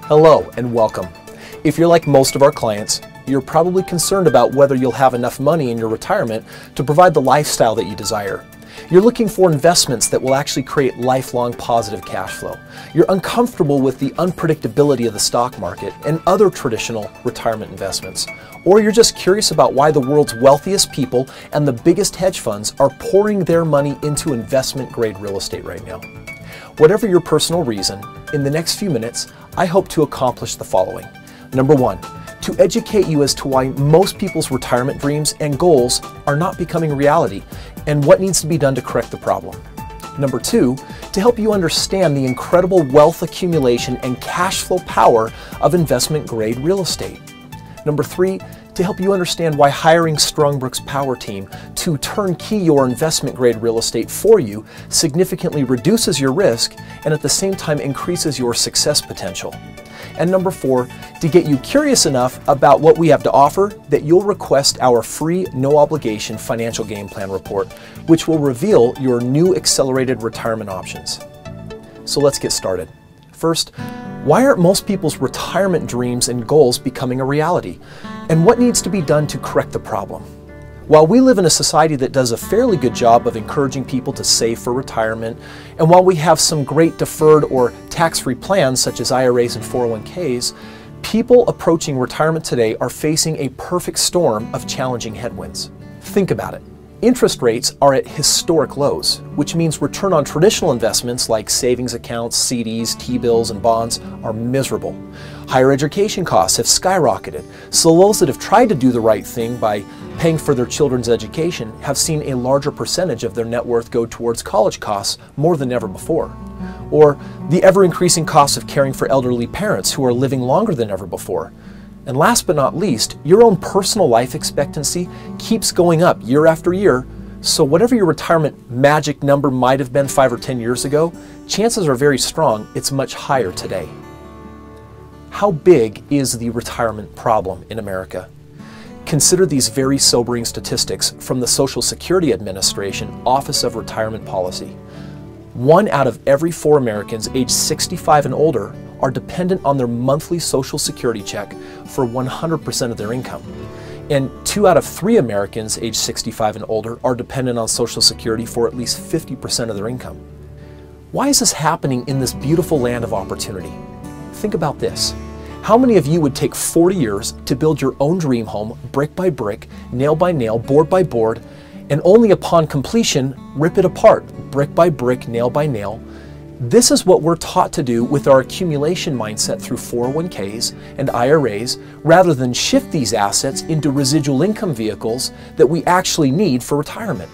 Hello and welcome. If you're like most of our clients, you're probably concerned about whether you'll have enough money in your retirement to provide the lifestyle that you desire. You're looking for investments that will actually create lifelong positive cash flow. You're uncomfortable with the unpredictability of the stock market and other traditional retirement investments. Or you're just curious about why the world's wealthiest people and the biggest hedge funds are pouring their money into investment-grade real estate right now. Whatever your personal reason, in the next few minutes, I hope to accomplish the following. Number one, to educate you as to why most people's retirement dreams and goals are not becoming reality and what needs to be done to correct the problem. Number two, to help you understand the incredible wealth accumulation and cash flow power of investment-grade real estate. Number three, to help you understand why hiring STRONGBROOK'S Power Team to turnkey your investment-grade real estate for you significantly reduces your risk and at the same time increases your success potential. And number four, to get you curious enough about what we have to offer that you'll request our free, no-obligation financial game plan report, which will reveal your new accelerated retirement options. So let's get started. First, why aren't most people's retirement dreams and goals becoming a reality? And what needs to be done to correct the problem? While we live in a society that does a fairly good job of encouraging people to save for retirement, and while we have some great deferred or tax-free plans such as IRAs and 401ks, people approaching retirement today are facing a perfect storm of challenging headwinds. Think about it. Interest rates are at historic lows, which means return on traditional investments like savings accounts, CDs, T-bills, and bonds are miserable. Higher education costs have skyrocketed, so those that have tried to do the right thing by paying for their children's education have seen a larger percentage of their net worth go towards college costs more than ever before. Or the ever-increasing cost of caring for elderly parents who are living longer than ever before. And last but not least, your own personal life expectancy keeps going up year after year, so whatever your retirement magic number might have been 5 or 10 years ago, chances are very strong it's much higher today. How big is the retirement problem in America? Consider these very sobering statistics from the Social Security Administration Office of Retirement Policy. 1 out of every 4 Americans aged 65 and older are dependent on their monthly Social Security check for 100% of their income. And 2 out of 3 Americans aged 65 and older are dependent on Social Security for at least 50% of their income. Why is this happening in this beautiful land of opportunity? Think about this. How many of you would take 40 years to build your own dream home, brick by brick, nail by nail, board by board, and only upon completion, rip it apart, brick by brick, nail by nail? This is what we're taught to do with our accumulation mindset through 401ks and IRAs, rather than shift these assets into residual income vehicles that we actually need for retirement.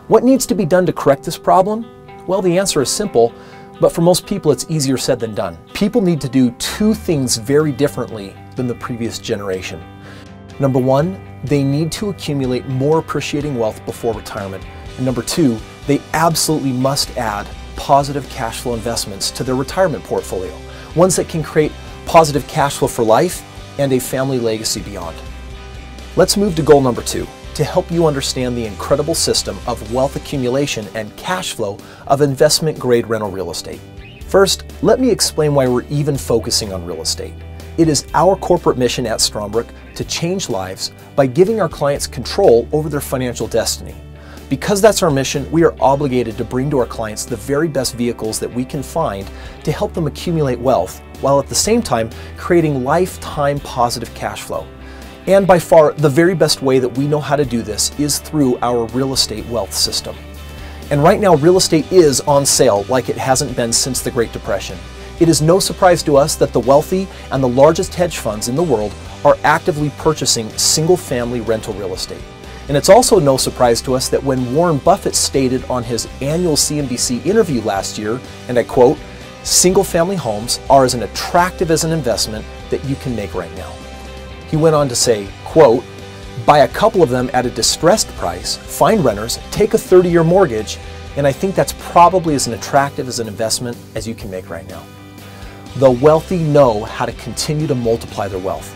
What needs to be done to correct this problem? Well, the answer is simple, but for most people it's easier said than done. People need to do 2 things very differently than the previous generation. Number 1, they need to accumulate more appreciating wealth before retirement. And number 2, they absolutely must add positive cash flow investments to their retirement portfolio, ones that can create positive cash flow for life and a family legacy beyond. Let's move to goal number 2, to help you understand the incredible system of wealth accumulation and cash flow of investment-grade rental real estate. First, let me explain why we're even focusing on real estate. It is our corporate mission at STRONGBROOK to change lives by giving our clients control over their financial destiny. Because that's our mission, we are obligated to bring to our clients the very best vehicles that we can find to help them accumulate wealth, while at the same time creating lifetime positive cash flow. And by far, the very best way that we know how to do this is through our real estate wealth system. And right now, real estate is on sale like it hasn't been since the Great Depression. It is no surprise to us that the wealthy and the largest hedge funds in the world are actively purchasing single-family rental real estate. And it's also no surprise to us that when Warren Buffett stated on his annual CNBC interview last year, and I quote, "Single-family homes are as attractive as an investment that you can make right now." He went on to say, quote, "Buy a couple of them at a distressed price, find renters, take a 30-year mortgage, and I think that's probably as attractive as an investment as you can make right now." The wealthy know how to continue to multiply their wealth.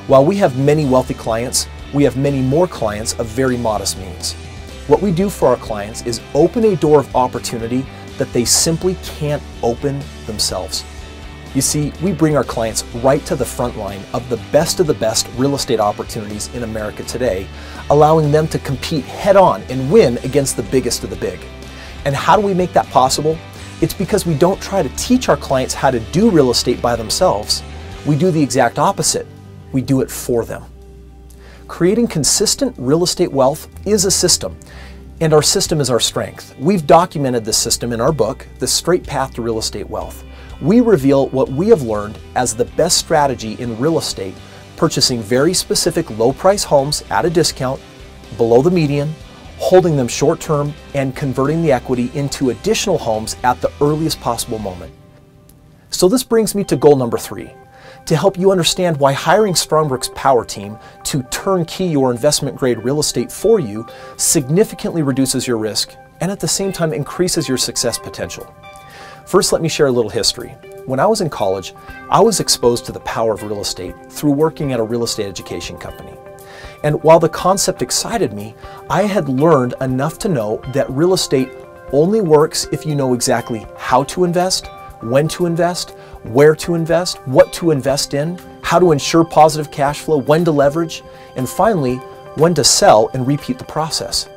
While we have many wealthy clients, we have many more clients of very modest means. What we do for our clients is open a door of opportunity that they simply can't open themselves. You see, we bring our clients right to the front line of the best real estate opportunities in America today, allowing them to compete head-on and win against the biggest of the big. And how do we make that possible? It's because we don't try to teach our clients how to do real estate by themselves. We do the exact opposite. We do it for them. Creating consistent real estate wealth is a system, and our system is our strength. We've documented this system in our book, The Straight Path to Real Estate Wealth. We reveal what we have learned as the best strategy in real estate, purchasing very specific low-price homes at a discount, below the median, holding them short-term, and converting the equity into additional homes at the earliest possible moment. So this brings me to goal number 3, to help you understand why hiring STRONGBROOK'S Power Team to turnkey your investment-grade real estate for you significantly reduces your risk and at the same time increases your success potential. First, let me share a little history. When I was in college, I was exposed to the power of real estate through working at a real estate education company. And while the concept excited me, I had learned enough to know that real estate only works if you know exactly how to invest, when to invest, where to invest, what to invest in, how to ensure positive cash flow, when to leverage, and finally, when to sell and repeat the process.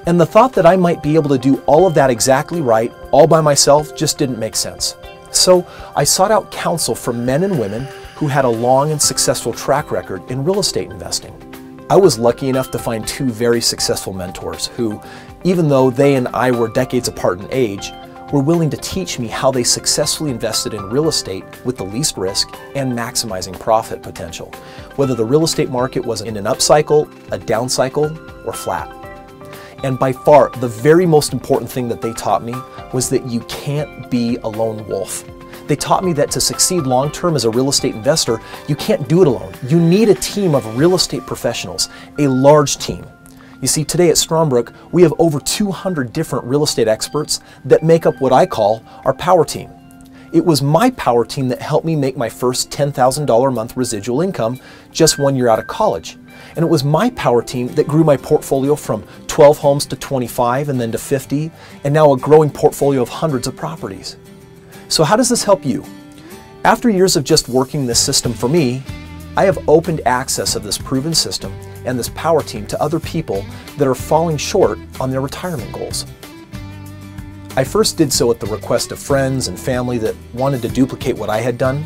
And the thought that I might be able to do all of that exactly right, all by myself, just didn't make sense. So I sought out counsel from men and women who had a long and successful track record in real estate investing. I was lucky enough to find 2 very successful mentors who, even though they and I were decades apart in age, were willing to teach me how they successfully invested in real estate with the least risk and maximizing profit potential, whether the real estate market was in an upcycle, a down cycle, or flat. And by far, the very most important thing that they taught me was that you can't be a lone wolf. They taught me that to succeed long-term as a real estate investor, you can't do it alone. You need a team of real estate professionals, a large team. You see, today at STRONGBROOK, we have over 200 different real estate experts that make up what I call our power team. It was my power team that helped me make my first $10,000 a month residual income just 1 year out of college. And it was my power team that grew my portfolio from 12 homes to 25 and then to 50, and now a growing portfolio of hundreds of properties. So how does this help you? After years of just working this system for me, I have opened access of this proven system and this power team to other people that are falling short on their retirement goals. I first did so at the request of friends and family that wanted to duplicate what I had done,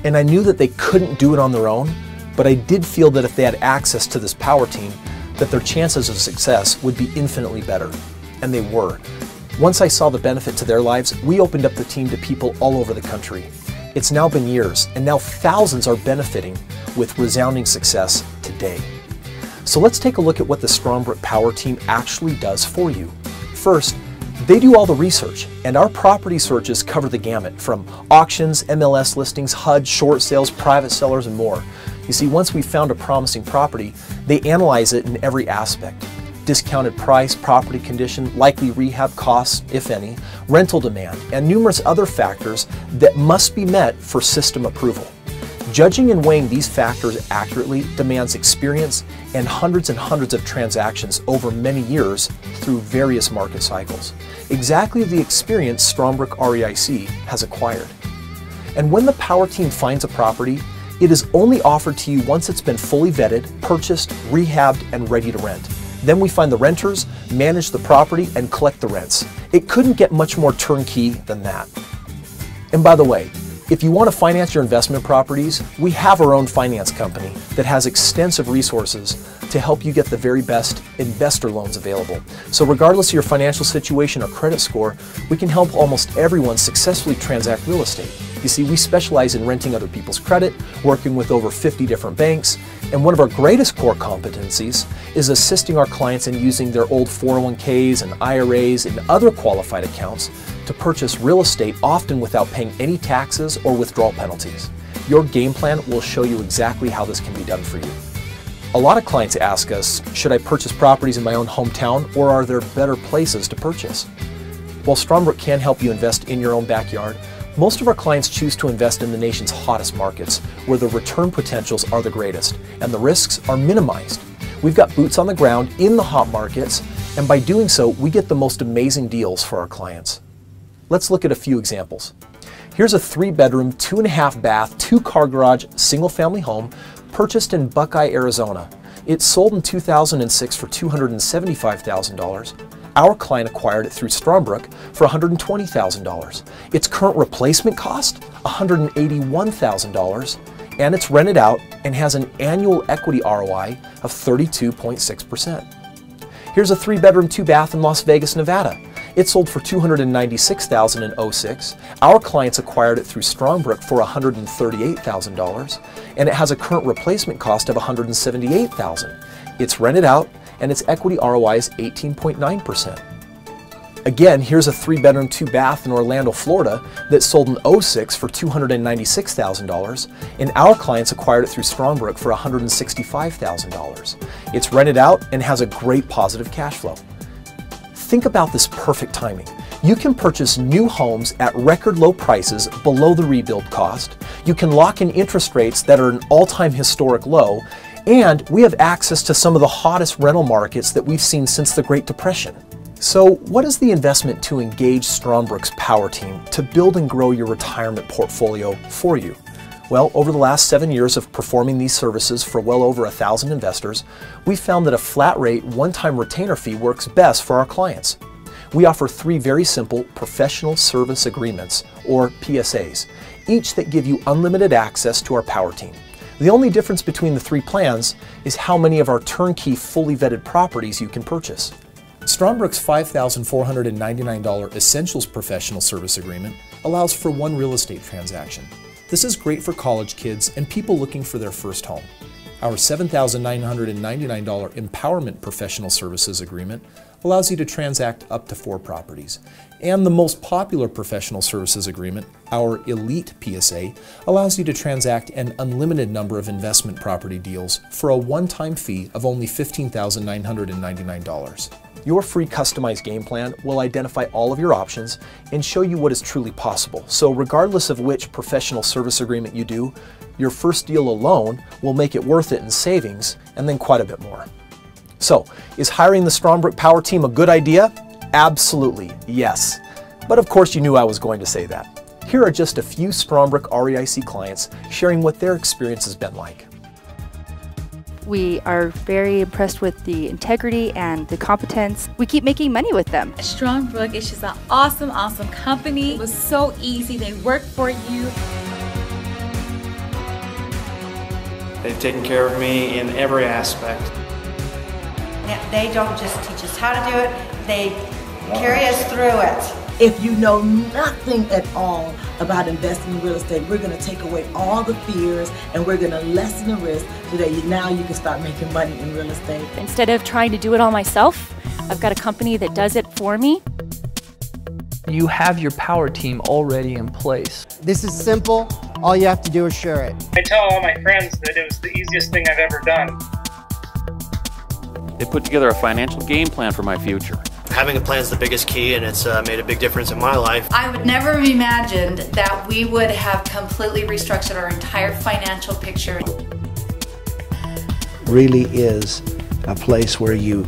and I knew that they couldn't do it on their own, but I did feel that if they had access to this power team, that their chances of success would be infinitely better, and they were. Once I saw the benefit to their lives, we opened up the team to people all over the country. It's now been years, and now thousands are benefiting with resounding success today. So let's take a look at what the STRONGBROOK Power Team actually does for you. First, they do all the research, and our property searches cover the gamut from auctions, MLS listings, HUD, short sales, private sellers, and more. You see, once we've found a promising property, they analyze it in every aspect. Discounted price, property condition, likely rehab costs, if any, rental demand, and numerous other factors that must be met for system approval. Judging and weighing these factors accurately demands experience and hundreds of transactions over many years through various market cycles. Exactly the experience STRONGBROOK REIC has acquired. And when the power team finds a property, it is only offered to you once it's been fully vetted, purchased, rehabbed, and ready to rent. Then we find the renters, manage the property, and collect the rents. It couldn't get much more turnkey than that. And by the way, if you want to finance your investment properties, we have our own finance company that has extensive resources to help you get the very best investor loans available. So regardless of your financial situation or credit score, we can help almost everyone successfully transact real estate. You see, we specialize in renting other people's credit, working with over 50 different banks, and one of our greatest core competencies is assisting our clients in using their old 401ks and IRAs and other qualified accounts to purchase real estate, often without paying any taxes or withdrawal penalties. Your game plan will show you exactly how this can be done for you. A lot of clients ask us, should I purchase properties in my own hometown, or are there better places to purchase? While STRONGBROOK can help you invest in your own backyard, most of our clients choose to invest in the nation's hottest markets, where the return potentials are the greatest and the risks are minimized. We've got boots on the ground in the hot markets, and by doing so, we get the most amazing deals for our clients. Let's look at a few examples. Here's a 3-bedroom, 2.5 bath, 2-car garage, single-family home purchased in Buckeye, Arizona. It sold in 2006 for $275,000. Our client acquired it through Strongbrook for $120,000. Its current replacement cost, $181,000, and it's rented out and has an annual equity ROI of 32.6%. Here's a 3-bedroom, 2-bath in Las Vegas, Nevada. It sold for $296,000 in 2006. Our clients acquired it through Strongbrook for $138,000, and it has a current replacement cost of $178,000. It's rented out, and its equity ROI is 18.9%. Again, here's a 3-bedroom, 2-bath in Orlando, Florida that sold in 2006 for $296,000, and our clients acquired it through Strongbrook for $165,000. It's rented out and has a great positive cash flow. Think about this perfect timing. You can purchase new homes at record low prices below the rebuild cost. You can lock in interest rates that are an all-time historic low, and we have access to some of the hottest rental markets that we've seen since the Great Depression. So what is the investment to engage Strongbrook's Power Team to build and grow your retirement portfolio for you? Well, over the last 7 years of performing these services for well over 1,000 investors, we've found that a flat rate, one-time retainer fee works best for our clients. We offer 3 very simple professional service agreements, or PSAs, each that give you unlimited access to our Power Team. The only difference between the 3 plans is how many of our turnkey, fully vetted properties you can purchase. Strongbrook's $5,499 Essentials Professional Service Agreement allows for 1 real estate transaction. This is great for college kids and people looking for their first home. Our $7,999 Empowerment Professional Services Agreement allows you to transact up to 4 properties. And the most popular professional services agreement, our Elite PSA, allows you to transact an unlimited number of investment property deals for a one-time fee of only $15,999. Your free customized game plan will identify all of your options and show you what is truly possible. So regardless of which professional service agreement you do, your first deal alone will make it worth it in savings and then quite a bit more. So, is hiring the Strongbrook Power Team a good idea? Absolutely, yes. But of course you knew I was going to say that. Here are just a few Strongbrook REIC clients sharing what their experience has been like. We are very impressed with the integrity and the competence. We keep making money with them. Strongbrook is just an awesome, awesome company. It was so easy. They work for you. They've taken care of me in every aspect. They don't just teach us how to do it, they carry us through it. If you know nothing at all about investing in real estate, we're going to take away all the fears and we're going to lessen the risk so that now you can start making money in real estate. Instead of trying to do it all myself, I've got a company that does it for me. You have your Power Team already in place. This is simple. All you have to do is share it. I tell all my friends that it was the easiest thing I've ever done. They put together a financial game plan for my future. Having a plan is the biggest key, and it's made a big difference in my life. I would never have imagined that we would have completely restructured our entire financial picture. Really is a place where you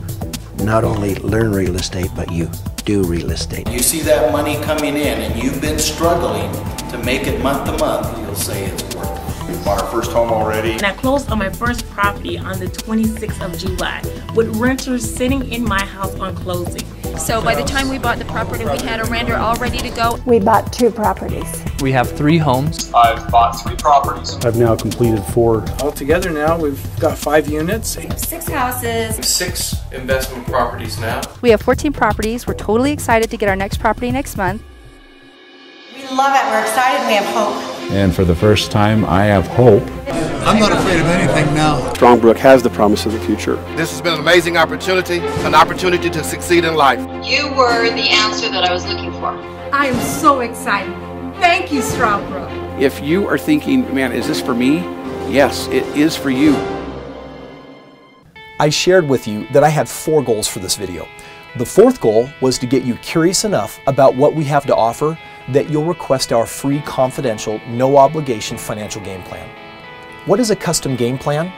not only learn real estate, but you do real estate. You see that money coming in and you've been struggling to make it month to month, you'll say it's worth it. We bought our first home already. And I closed on my first property on the 26th of July with renters sitting in my house on closing. So by the time we bought the property, we had a renter all ready to go. We bought 2 properties. We have 3 homes. I've bought 3 properties. I've now completed 4. Altogether now we've got 5 units. 6 houses. 6 investment properties now. We have 14 properties. We're totally excited to get our next property next month. We love it. We're excited. We have hope. And for the first time, I have hope. I'm not afraid of anything now. Strongbrook has the promise of the future. This has been an amazing opportunity, an opportunity to succeed in life. You were the answer that I was looking for. I am so excited. Thank you, Strongbrook. If you are thinking, man, is this for me? Yes, it is for you. I shared with you that I had 4 goals for this video. The 4th goal was to get you curious enough about what we have to offer that you'll request our free, confidential, no obligation financial game plan. What is a custom game plan?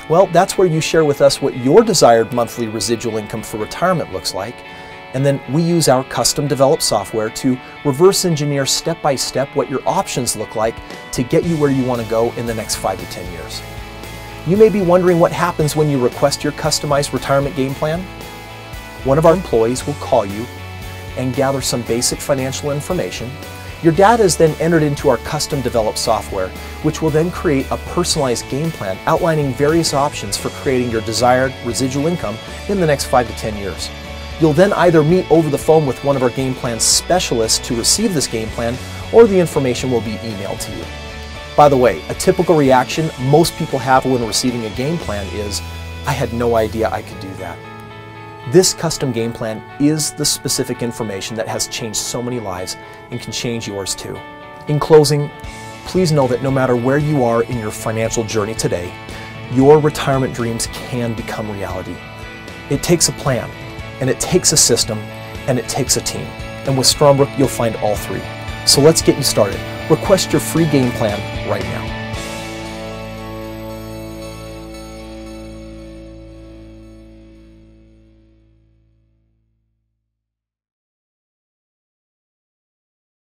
Well, that's where you share with us what your desired monthly residual income for retirement looks like, And then we use our custom developed software to reverse engineer step by step what your options look like to get you where you want to go in the next 5 to 10 years. You may be wondering what happens when you request your customized retirement game plan. One of our employees will call you and gather some basic financial information. Your data is then entered into our custom developed software, which will then create a personalized game plan outlining various options for creating your desired residual income in the next 5 to 10 years. You'll then either meet over the phone with one of our game plan specialists to receive this game plan, or the information will be emailed to you. By the way, a typical reaction most people have when receiving a game plan is, "I had no idea I could do that." This custom game plan is the specific information that has changed so many lives and can change yours too. In closing, please know that no matter where you are in your financial journey today, your retirement dreams can become reality. It takes a plan, and it takes a system, and it takes a team. And with Strongbrook, you'll find all three. So let's get you started. Request your free game plan right now.